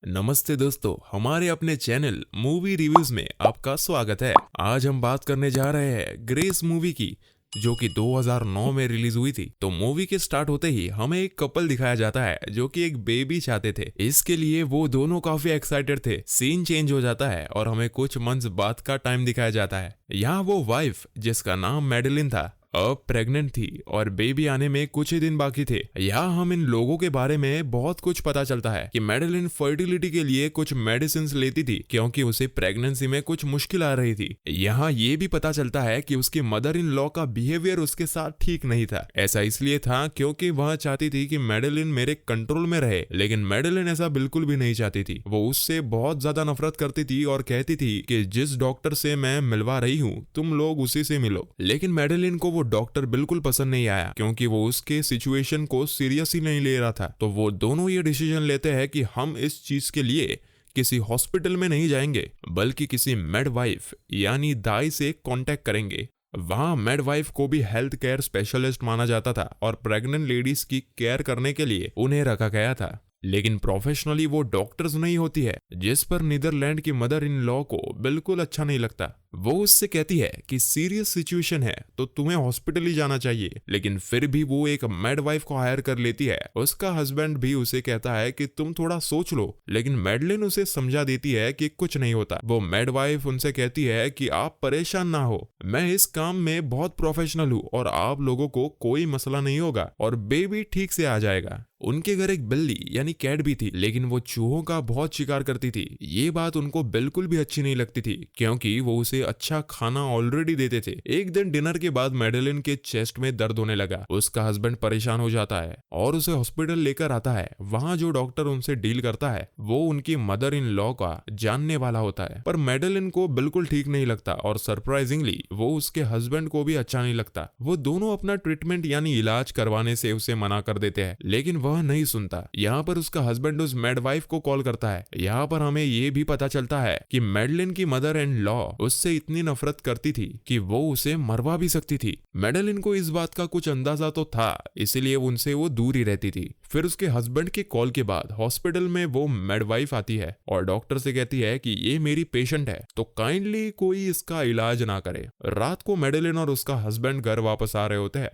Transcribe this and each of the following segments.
नमस्ते दोस्तों, हमारे अपने चैनल मूवी रिव्यूज में आपका स्वागत है। आज हम बात करने जा रहे हैं ग्रेस मूवी की, जो कि 2009 में रिलीज हुई थी। तो मूवी के स्टार्ट होते ही हमें एक कपल दिखाया जाता है जो कि एक बेबी चाहते थे। इसके लिए वो दोनों काफी एक्साइटेड थे। सीन चेंज हो जाता है और हमें कुछ मंथ्स बाद का टाइम दिखाया जाता है। यहाँ वो वाइफ, जिसका नाम मैडेलिन था, अब प्रेग्नेंट थी और बेबी आने में कुछ ही दिन बाकी थे। यहाँ हम इन लोगों के बारे में बहुत कुछ पता चलता है कि मैडेलिन फर्टिलिटी के लिए कुछ मेडिसिन लेती थी क्योंकि उसे प्रेगनेंसी में कुछ मुश्किल आ रही थी। यहाँ ये भी पता चलता है कि उसकी मदर इन लॉ का बिहेवियर उसके साथ ठीक नहीं था। ऐसा इसलिए था क्योंकि वह चाहती थी कि मैडेलिन मेरे कंट्रोल में रहे, लेकिन मैडेलिन ऐसा बिल्कुल भी नहीं चाहती थी। वो उससे बहुत ज्यादा नफरत करती थी और कहती थी कि जिस डॉक्टर से मैं मिलवा रही हूँ तुम लोग उसी से मिलो। लेकिन मैडेलिन को वो डॉक्टर बिल्कुल पसंद नहीं आया क्योंकि वो उसके सिचुएशन को सीरियस ही नहीं ले रहा था। तो वो दोनों ये डिसीजन लेते हैं कि हम इस चीज के लिए किसी हॉस्पिटल में नहीं जाएंगे बल्कि किसी मेडवाइफ यानी दाई से कांटेक्ट करेंगे। वहां मेडवाइफ को भी हेल्थ केयर स्पेशलिस्ट माना जाता था और प्रेग्नेंट लेडीज की केयर करने के लिए उन्हें रखा गया था। लेकिन प्रोफेशनली वो डॉक्टर्स नहीं होती है, जिस पर नीदरलैंड की मदर इन लॉ को बिल्कुल अच्छा नहीं लगता। वो उससे कहती है कि सीरियस सिचुएशन है तो तुम्हें हॉस्पिटल ही जाना चाहिए, लेकिन फिर भी वो एक मेडवाइफ को हायर कर लेती है। उसका हस्बैंड भी उसे कहता है कि तुम थोड़ा सोच लो, लेकिन मैडलिन उसे समझा देती है कि कुछ नहीं होता। वो मेडवाइफ उनसे कहती है कि आप परेशान ना हो, मैं इस काम में बहुत प्रोफेशनल हूँ और आप लोगों को कोई मसला नहीं होगा और बेबी ठीक से आ जाएगा। उनके घर एक बिल्ली यानी कैट भी थी, लेकिन वो चूहों का बहुत शिकार करती थी। ये बात उनको बिल्कुल भी अच्छी नहीं लगती थी क्योंकि वो उसे अच्छा खाना ऑलरेडी देते थे। एक दिन डिनर के बाद मैडेलिन के चेस्ट में दर्द होने लगा। उसका हस्बैंड परेशान हो जाता है और उसे हॉस्पिटल लेकर आता है। वहाँ जो डॉक्टर उनसे डील करता है वो उनकी मदर इन लॉ का जानने वाला होता है, पर मैडेलिन को बिल्कुल ठीक नहीं लगता और सरप्राइजिंगली वो उसके हस्बैंड को भी अच्छा नहीं लगता। वो दोनों अपना ट्रीटमेंट यानी इलाज करवाने से उसे मना कर देते हैं, लेकिन वह नहीं सुनता। यहाँ पर उसका हस्बैंड उस मेडवाइफ को कॉल करता है। यहाँ पर हमें ये भी पता चलता है कि मैडेलिन की मदर एंड लॉ उससे इतनी नफरत करती थी कि वो उसे मरवा भी सकती थी। मैडेलिन को इस बात का कुछ अंदाजा तो था, इसीलिए उनसे वो दूर ही रहती थी। फिर उसके हस्बैंड के कॉल के बाद हॉस्पिटल में वो मेडवाइफ आती है और डॉक्टर से कहती है कि ये मेरी पेशेंट है तो काइंडली कोई इसका इलाज ना करे। रात को मैडेलिन और उसका हस्बैंड घर वापस आ रहे होते हैं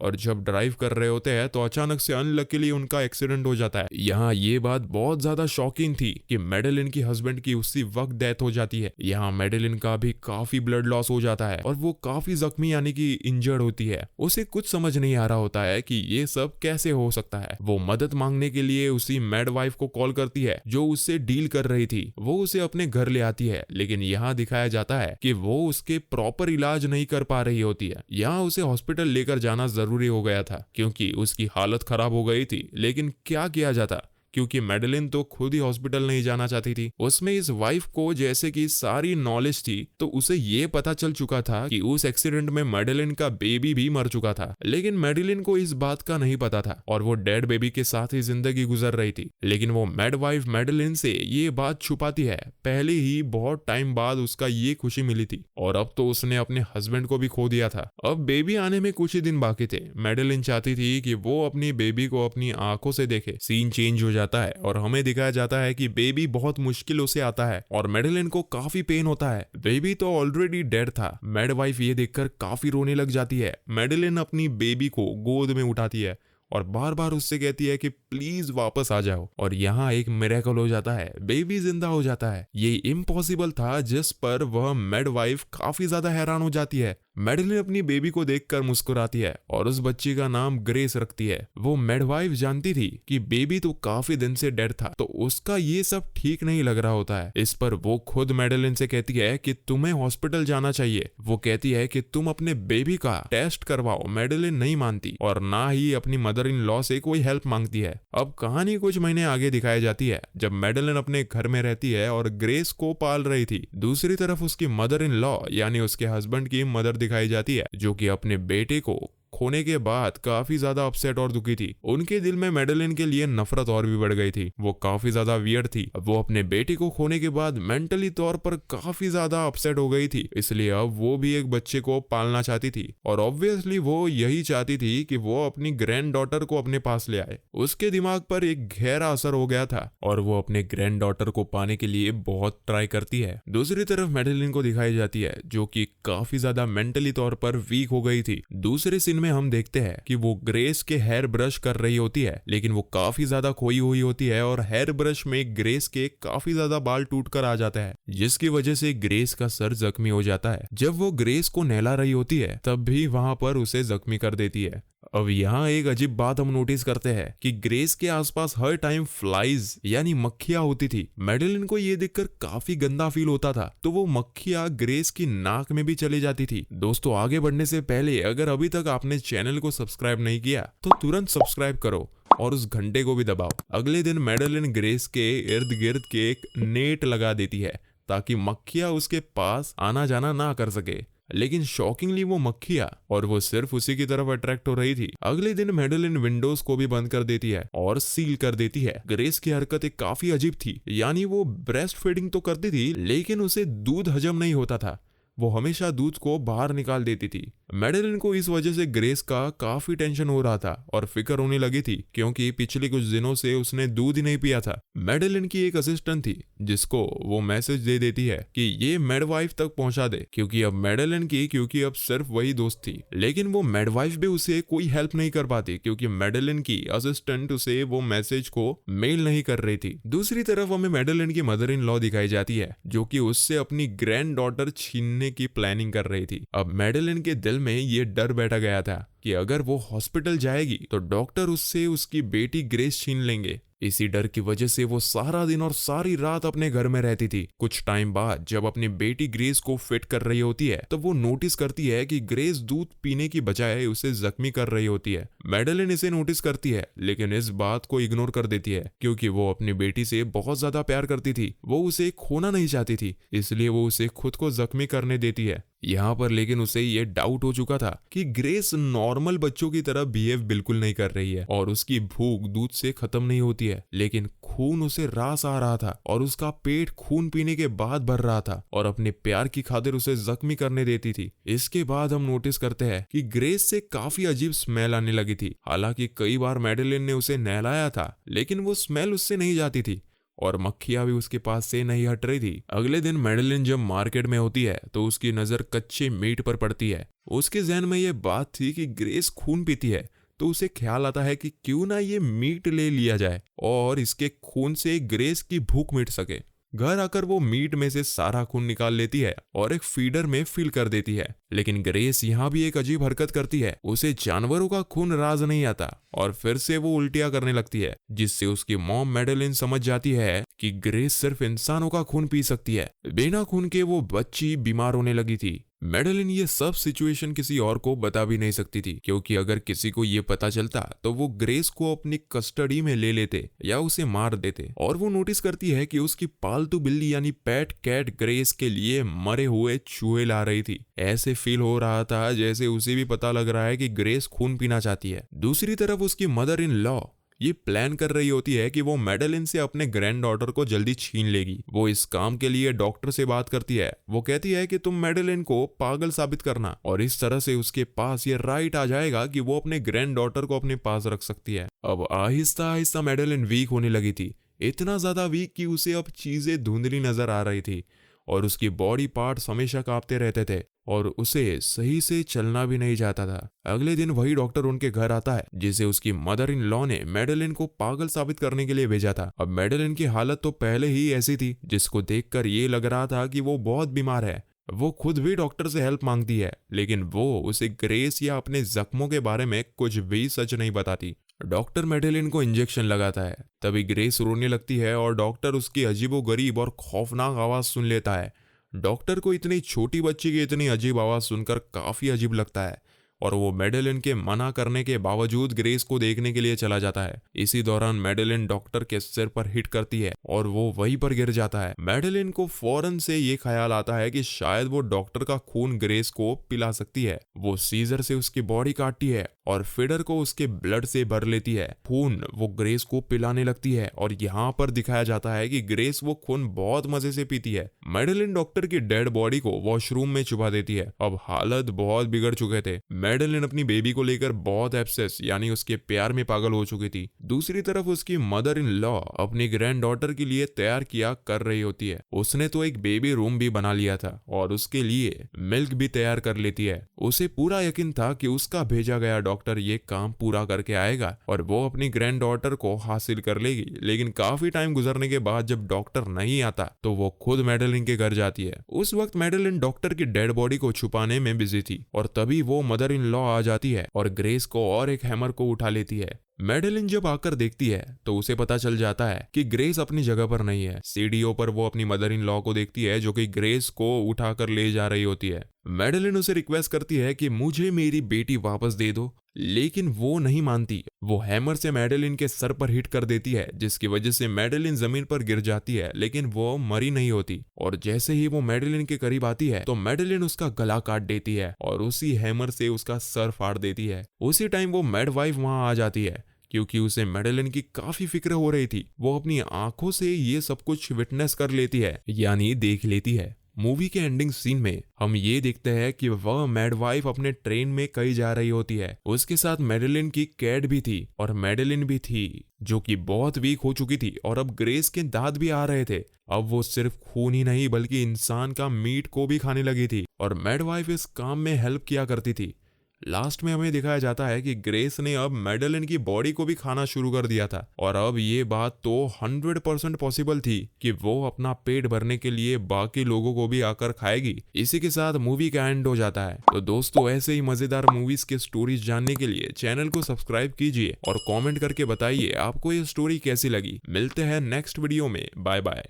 और जब ड्राइव कर रहे होते हैं तो अचानक से अनलकीली उनका एक्सीडेंट हो जाता है। यहाँ ये बात बहुत ज्यादा शॉकिंग थी कि मैडेलिन की हस्बैंड की उसी वक्त डेथ हो जाती है। यहाँ मैडेलिन का भी काफी ब्लड लॉस हो जाता है और वो काफी जख्मी यानी कि इंजर्ड होती है। उसे कुछ समझ नहीं आ रहा होता है कि ये सब कैसे हो सकता है। वो मदद मांगने के लिए उसी मेडवाइफ को कॉल करती है जो उससे डील कर रही थी। वो उसे अपने घर ले आती है, लेकिन यहाँ दिखाया जाता है कि वो उसके प्रॉपर इलाज नहीं कर पा रही होती है। यहाँ उसे हॉस्पिटल लेकर जाना जरूरी हो गया था क्योंकि उसकी हालत खराब हो गई थी, लेकिन क्या किया जाता क्योंकि मैडेलिन तो खुद ही हॉस्पिटल नहीं जाना चाहती थी। उसमें इस वाइफ को जैसे कि सारी नॉलेज थी तो उसे ये पता चल चुका था कि उस एक्सीडेंट में मैडेलिन का बेबी भी मर चुका था, लेकिन मैडेलिन को इस बात का नहीं पता था और वो डेड बेबी के साथ ही जिंदगी गुजर रही थी। लेकिन वो मेडवाइफ मैडेलिन से ये बात छुपाती है। पहले ही बहुत टाइम बाद उसका ये खुशी मिली थी और अब तो उसने अपने हस्बैंड को भी खो दिया था। अब बेबी आने में कुछ ही दिन बाकी थे। मैडेलिन चाहती थी कि वो अपनी बेबी को अपनी आंखों से देखे। सीन चेंज हो जाता है और हमें दिखाया जाता है कि बेबी बहुत मुश्किलों से आता है और मैडेलिन को काफी पेन होता है। बेबी तो ऑलरेडी डेड था। मेडवाइफ ये देखकर काफी रोने लग जाती है। मैडेलिन अपनी बेबी को गोद में उठाती है और बार बार उससे कहती है कि प्लीज वापस आ जाओ और यहाँ एक मिरेकल हो जाता है, बेबी जिंदा हो जाता है। ये इम्पॉसिबल था जिस पर वह मेडवाइफ काफी ज्यादा हैरान हो जाती है। मैडेलिन अपनी बेबी को देखकर मुस्कुराती है और उस बच्ची का नाम ग्रेस रखती है। वो मेडवाइफ जानती थी कि बेबी तो काफी दिन से डेड था तो उसका ये सब ठीक नहीं लग रहा होता है। इस पर वो खुद मैडेलिन से कहती है कि तुम्हें हॉस्पिटल जाना चाहिए। वो कहती है कि तुम अपने बेबी का टेस्ट करवाओ। मैडेलिन नहीं मानती और ना ही अपनी मदर इन लॉ से कोई हेल्प मांगती है। अब कहानी कुछ महीने आगे दिखाई जाती है जब मैडेलिन अपने घर में रहती है और ग्रेस को पाल रही थी। दूसरी तरफ उसकी मदर इन लॉ यानी उसके हस्बैंड की मदर दिखाई जाती है जो कि अपने बेटे को खोने के बाद काफी ज्यादा अपसेट और दुखी थी। उनके दिल में मैडेलिन के लिए नफरत और भी बढ़ गई थी। वो काफी ज्यादा वियर्ड थी। वो अपने बेटे को खोने के बाद मेंटली तौर पर काफी ज्यादा अपसेट हो गई थी, इसलिए अब वो भी एक बच्चे को पालना चाहती थी और ऑब्वियसली वो यही चाहती थी कि वो अपनी ग्रैंड डॉटर को अपने पास ले आए। उसके दिमाग पर एक गहरा असर हो गया था और वो अपने ग्रैंड डॉटर को पाने के लिए बहुत ट्राई करती है। दूसरी तरफ मैडेलिन को दिखाई जाती है जो कि काफी ज्यादा मेंटली तौर पर वीक हो गई थी। दूसरे सीन में हम देखते हैं कि वो ग्रेस के हेयर ब्रश कर रही होती है, लेकिन वो काफी ज्यादा खोई हुई होती है और हेयर ब्रश में ग्रेस के काफी ज्यादा बाल टूट कर आ जाते हैं, जिसकी वजह से ग्रेस का सर जख्मी हो जाता है। जब वो ग्रेस को नहला रही होती है तब भी वहां पर उसे जख्मी कर देती है। अब यहाँ एक अजीब बात हम नोटिस करते हैं कि ग्रेस के आसपास हर टाइम फ्लाइज यानी मक्खियां होती थी। मैडेलिन को ये देखकर काफी गंदा फील होता था, तो वो मक्खियां ग्रेस की नाक में भी चली जाती थी। दोस्तों, आगे बढ़ने से पहले अगर अभी तक आपने चैनल को सब्सक्राइब नहीं किया तो तुरंत सब्सक्राइब करो और उस घंटे को भी दबाओ। अगले दिन मैडेलिन ग्रेस के इर्द गिर्द के एक नेट लगा देती है ताकि मक्खियां उसके पास आना जाना ना कर सके, लेकिन शॉकिंगली वो मक्खियां और वो सिर्फ उसी की तरफ अट्रैक्ट हो रही थी। अगले दिन मैडेलिन विंडोज को भी बंद कर देती है और सील कर देती है। ग्रेस की हरकतें काफी अजीब थी, यानी वो ब्रेस्ट फीडिंग तो करती थी लेकिन उसे दूध हजम नहीं होता था। वो हमेशा दूध को बाहर निकाल देती थी। मैडेलिन को इस वजह से ग्रेस का काफी टेंशन हो रहा था और फिक्र होने लगी थी क्योंकि पिछले कुछ दिनों से उसने दूध ही नहीं पिया था। मैडेलिन की एक असिस्टेंट थी जिसको वो मैसेज दे देती है कि ये मेडवाइफ तक पहुंचा दे, क्योंकि अब सिर्फ वही दोस्त थी। लेकिन वो मेडवाइफ भी उसे कोई हेल्प नहीं कर पाती क्योंकि मैडेलिन की असिस्टेंट उसे वो मैसेज को मेल नहीं कर रही थी। दूसरी तरफ हमें मैडेलिन की मदर इन लॉ दिखाई जाती है जो कि उससे अपनी ग्रैंड डॉटर छीनने की प्लानिंग कर रही थी। अब मैडेलिन के दिल में ये डर बैठा गया था कि अगर वो हॉस्पिटल जाएगी तो डॉक्टर उससे उसकी बेटी ग्रेस छीन लेंगे। इसी डर की वजह से वो सारा दिन और सारी रात अपने घर में रहती थी। कुछ टाइम बाद जब अपनी बेटी ग्रेस को फिट कर रही होती है तो वो नोटिस करती है कि ग्रेस दूध पीने की बजाय उसे जख्मी कर रही होती है। मैडेलिन इसे नोटिस करती है लेकिन इस बात को इग्नोर कर देती है क्योंकि वो अपनी बेटी से बहुत ज्यादा प्यार करती थी। वो उसे खोना नहीं चाहती थी, इसलिए वो उसे खुद को जख्मी करने देती है। यहाँ पर लेकिन उसे ये डाउट हो चुका था कि ग्रेस नॉर्मल बच्चों की तरह बिहेव बिल्कुल नहीं कर रही है और उसकी भूख दूध से खत्म नहीं होती है, लेकिन खून उसे रास आ रहा था और उसका पेट खून पीने के बाद भर रहा था और अपने प्यार की खातिर उसे जख्मी करने देती थी। इसके बाद हम नोटिस करते हैं कि ग्रेस से काफी अजीब स्मेल आने लगी थी। हालांकि कई बार मैडेलिन ने उसे नहलाया था लेकिन वो स्मेल उससे नहीं जाती थी और मक्खियां भी उसके पास से नहीं हट रही थी। अगले दिन मैडेलिन जब मार्केट में होती है तो उसकी नजर कच्चे मीट पर पड़ती है। उसके जहन में ये बात थी कि ग्रेस खून पीती है, तो उसे ख्याल आता है कि क्यों ना ये मीट ले लिया जाए और इसके खून से ग्रेस की भूख मिट सके। घर आकर वो मीट में से सारा खून निकाल लेती है और एक फीडर में फिल कर देती है। लेकिन ग्रेस यहाँ भी एक अजीब हरकत करती है। उसे जानवरों का खून राज नहीं आता और फिर से वो उल्टियां करने लगती है, जिससे उसकी मॉम मैडेलिन समझ जाती है कि ग्रेस सिर्फ इंसानों का खून पी सकती है। बिना खून के वो बच्ची बीमार होने लगी थी। मैडेलिन ये सब सिचुएशन किसी और को बता भी नहीं सकती थी क्योंकि अगर किसी को ये पता चलता तो वो ग्रेस को अपनी कस्टडी में ले लेते या उसे मार देते। और वो नोटिस करती है कि उसकी पालतू बिल्ली यानी पेट कैट ग्रेस के लिए मरे हुए चूहे ला रही थी। ऐसे फील हो रहा था जैसे उसे भी पता लग रहा है कि ग्रेस खून पीना चाहती है। दूसरी तरफ उसकी मदर इन लॉ ये प्लान कर रही होती है कि वो मैडेलिन से अपने ग्रैंड डॉटर को जल्दी छीन लेगी। वो इस काम के लिए डॉक्टर से बात करती है। वो कहती है कि तुम मैडेलिन को पागल साबित करना और इस तरह से उसके पास ये राइट आ जाएगा कि वो अपने ग्रैंड डॉटर को अपने पास रख सकती है। अब आहिस्ता आहिस्ता मैडेलिन वीक होने लगी थी, इतना ज्यादा वीक कि उसे अब चीजें धुंधली नजर आ रही थी और उसकी बॉडी पार्ट्स हमेशा कांपते रहते थे और उसे सही से चलना भी नहीं जाता था। अगले दिन वही डॉक्टर उनके घर आता है जिसे उसकी मदर इन लॉ ने मैडेलिन को पागल साबित करने के लिए भेजा था। अब मैडेलिन की हालत तो पहले ही ऐसी थी जिसको देखकर ये लग रहा था कि वो बहुत बीमार है। वो खुद भी डॉक्टर से हेल्प मांगती है लेकिन वो उसे ग्रेस या अपने जख्मों के बारे में कुछ भी सच नहीं बताती। डॉक्टर मैडेलिन को इंजेक्शन लगाता है, तभी ग्रेस रोने लगती है और डॉक्टर उसकी अजीबोगरीब और खौफनाक आवाज सुन लेता है। डॉक्टर को इतनी छोटी बच्ची की इतनी अजीब आवाज सुनकर काफी अजीब लगता है और वो मैडेलिन के मना करने के बावजूद ग्रेस को देखने के लिए चला जाता है। इसी दौरान मैडेलिन डॉक्टर के सिर पर हिट करती है और वो वहीं पर गिर जाता है। मैडेलिन को फौरन से ये ख्याल आता है कि शायद वो डॉक्टर का खून ग्रेस को पिला सकती है। वो सीजर से उसकी बॉडी काटती है और फीडर को उसके ब्लड से भर लेती है। खून वो ग्रेस को पिलाने लगती है और यहाँ पर दिखाया जाता है कि ग्रेस वो खून बहुत मजे से पीती है। मैडेलिन डॉक्टर की डेड बॉडी को वॉशरूम में छुपा देती है। अब हालत बहुत बिगड़ चुके थे। मैडेलिन अपनी बेबी को लेकर बहुत एब्सेस यानी उसके प्यार में पागल हो चुकी थी। दूसरी तरफ उसकी मदर इन लॉ अपनी ग्रैंड डॉटर के लिए तैयार किया कर रही होती है। उसने तो एक बेबी रूम भी बना लिया था और उसके लिए मिल्क भी तैयार कर लेती है। उसे पूरा यकीन था कि उसका भेजा गया डॉक्टर ये काम पूरा करके आएगा और वो अपनी ग्रैंड डॉटर को हासिल कर लेगी। लेकिन काफी टाइम गुजरने के बाद जब डॉक्टर नहीं आता तो वो खुद मैडेलिन के घर जाती है। उस वक्त मैडेलिन डॉक्टर की डेड बॉडी को छुपाने में बिजी थी और तभी वो मदर इन लॉ आ जाती है और ग्रेस को और एक हैमर को उठा लेती है। मैडेलिन जब आकर देखती है तो उसे पता चल जाता है कि ग्रेस अपनी जगह पर नहीं है। सीढ़ियों पर वो अपनी मदर इन लॉ को देखती है जो कि ग्रेस को उठाकर ले जा रही होती है। मैडेलिन उसे रिक्वेस्ट करती है कि मुझे मेरी बेटी वापस दे दो, लेकिन वो नहीं मानती। वो हैमर से मैडेलिन के सर पर हिट कर देती है जिसकी वजह से मैडेलिन जमीन पर गिर जाती है, लेकिन वो मरी नहीं होती। और जैसे ही वो मैडेलिन के करीब आती है तो मैडेलिन उसका गला काट देती है और उसी हैमर से उसका सर फाड़ देती है। उसी टाइम वो मैडवाइफ वहां आ जाती है क्योंकि उसे मैडेलिन की काफी फिक्र हो रही थी। वो अपनी आंखों से ये सब कुछ विटनेस कर लेती है यानी देख लेती है। मूवी के एंडिंग सीन में हम ये देखते हैं कि वह मैडवाइफ अपने ट्रेन में कहीं जा रही होती है। उसके साथ मैडेलिन की कैट भी थी और मैडेलिन भी थी जो कि बहुत वीक हो चुकी थी और अब ग्रेस के दांत भी आ रहे थे। अब वो सिर्फ खून ही नहीं बल्कि इंसान का मीट को भी खाने लगी थी और मैडवाइफ इस काम में हेल्प किया करती थी। लास्ट में हमें दिखाया जाता है कि ग्रेस ने अब मैडेलिन की बॉडी को भी खाना शुरू कर दिया था और अब ये बात तो 100% पॉसिबल थी कि वो अपना पेट भरने के लिए बाकी लोगों को भी आकर खाएगी। इसी के साथ मूवी का एंड हो जाता है। तो दोस्तों ऐसे ही मजेदार मूवीज के स्टोरीज जानने के लिए चैनल को सब्सक्राइब कीजिए और कॉमेंट करके बताइए आपको ये स्टोरी कैसी लगी। मिलते हैं नेक्स्ट वीडियो में। Bye bye.